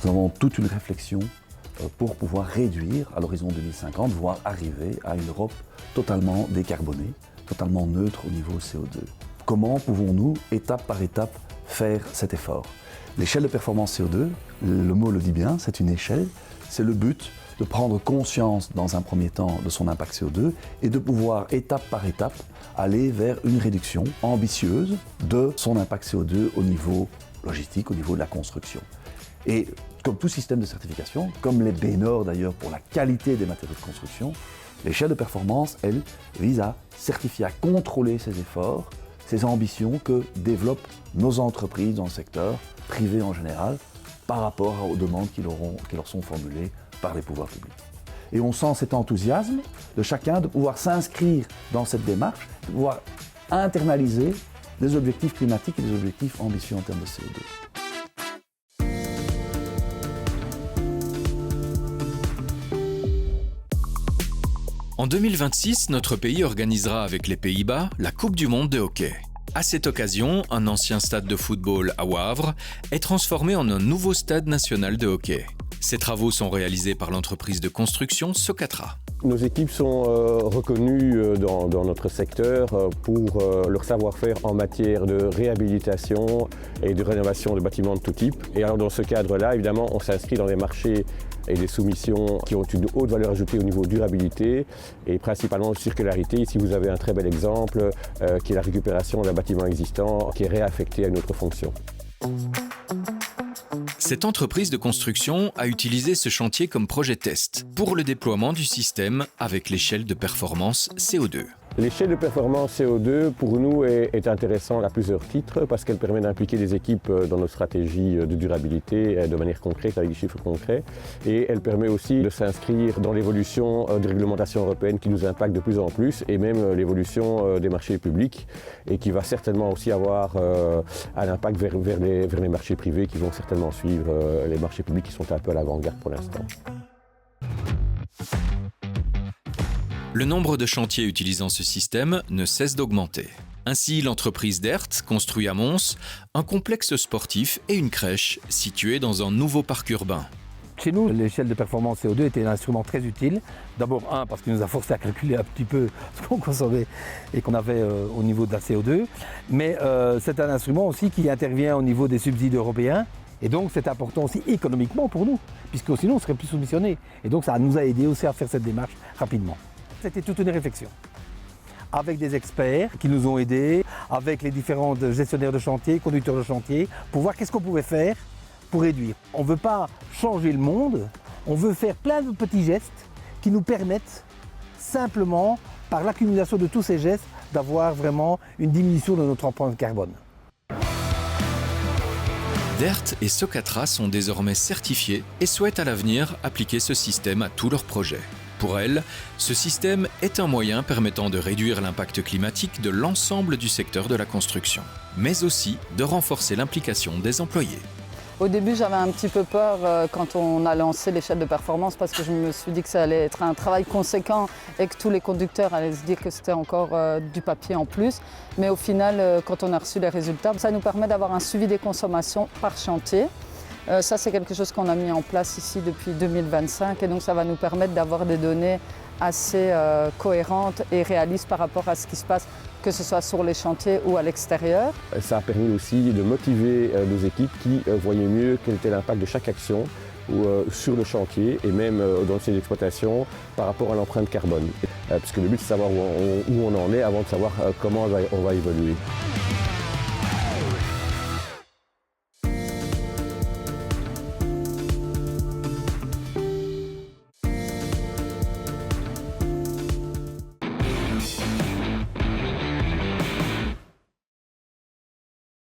nous avons toute une réflexion pour pouvoir réduire à l'horizon 2050, voire arriver à une Europe totalement décarbonée, totalement neutre au niveau CO2. Comment pouvons-nous, étape par étape, faire cet effort? L'échelle de performance CO2, le mot le dit bien, c'est une échelle, c'est le but de prendre conscience dans un premier temps de son impact CO2 et de pouvoir étape par étape aller vers une réduction ambitieuse de son impact CO2 au niveau logistique, au niveau de la construction. Et comme tout système de certification, comme les BNOR d'ailleurs pour la qualité des matériaux de construction, l'échelle de performance, elle, vise à certifier, à contrôler ces efforts, ces ambitions que développent nos entreprises dans le secteur, privé en général, par rapport aux demandes qui leur sont formulées par les pouvoirs publics. Et on sent cet enthousiasme de chacun de pouvoir s'inscrire dans cette démarche, de pouvoir internaliser des objectifs climatiques et des objectifs ambitieux en termes de CO2. En 2026, notre pays organisera avec les Pays-Bas la Coupe du monde de hockey. À cette occasion, un ancien stade de football à Wavre est transformé en un nouveau stade national de hockey. Ces travaux sont réalisés par l'entreprise de construction Socatra. Nos équipes sont reconnues dans notre secteur pour leur savoir-faire en matière de réhabilitation et de rénovation de bâtiments de tout type. Et alors dans ce cadre-là, évidemment, on s'inscrit dans des marchés et des soumissions qui ont une haute valeur ajoutée au niveau durabilité et principalement de circularité. Ici, vous avez un très bel exemple qui est la récupération d'un bâtiment existant qui est réaffecté à une autre fonction. Cette entreprise de construction a utilisé ce chantier comme projet test pour le déploiement du système avec l'échelle de performance CO2. L'échelle de performance CO2, pour nous, est intéressante à plusieurs titres parce qu'elle permet d'impliquer les équipes dans nos stratégies de durabilité de manière concrète, avec des chiffres concrets. Et elle permet aussi de s'inscrire dans l'évolution des réglementations européennes qui nous impactent de plus en plus et même l'évolution des marchés publics et qui va certainement aussi avoir un impact vers les marchés privés qui vont certainement suivre les marchés publics qui sont un peu à l'avant-garde pour l'instant. Le nombre de chantiers utilisant ce système ne cesse d'augmenter. Ainsi, l'entreprise DERT construit à Mons un complexe sportif et une crèche situés dans un nouveau parc urbain. Chez nous, l'échelle de performance CO2 était un instrument très utile. D'abord, parce qu'il nous a forcé à calculer un petit peu ce qu'on consommait et qu'on avait au niveau de la CO2. Mais c'est un instrument aussi qui intervient au niveau des subsides européens. Et donc, c'est important aussi économiquement pour nous, puisque sinon, on serait plus soumissionnés. Et donc, ça nous a aidé aussi à faire cette démarche rapidement. C'était toute une réflexion avec des experts qui nous ont aidés, avec les différents gestionnaires de chantier, conducteurs de chantier, pour voir qu'est-ce qu'on pouvait faire pour réduire. On ne veut pas changer le monde, on veut faire plein de petits gestes qui nous permettent simplement, par l'accumulation de tous ces gestes, d'avoir vraiment une diminution de notre empreinte carbone. DERT et Socatra sont désormais certifiés et souhaitent à l'avenir appliquer ce système à tous leurs projets. Pour elles, ce système est un moyen permettant de réduire l'impact climatique de l'ensemble du secteur de la construction, mais aussi de renforcer l'implication des employés. Au début, j'avais un petit peu peur quand on a lancé l'échelle de performance parce que je me suis dit que ça allait être un travail conséquent et que tous les conducteurs allaient se dire que c'était encore du papier en plus. Mais au final, quand on a reçu les résultats, ça nous permet d'avoir un suivi des consommations par chantier. Ça, c'est quelque chose qu'on a mis en place ici depuis 2025 et donc ça va nous permettre d'avoir des données assez cohérentes et réalistes par rapport à ce qui se passe, que ce soit sur les chantiers ou à l'extérieur. Ça a permis aussi de motiver nos équipes qui voyaient mieux quel était l'impact de chaque action sur le chantier et même dans le site d'exploitation par rapport à l'empreinte carbone. Puisque le but, c'est de savoir où on en est avant de savoir comment on va évoluer.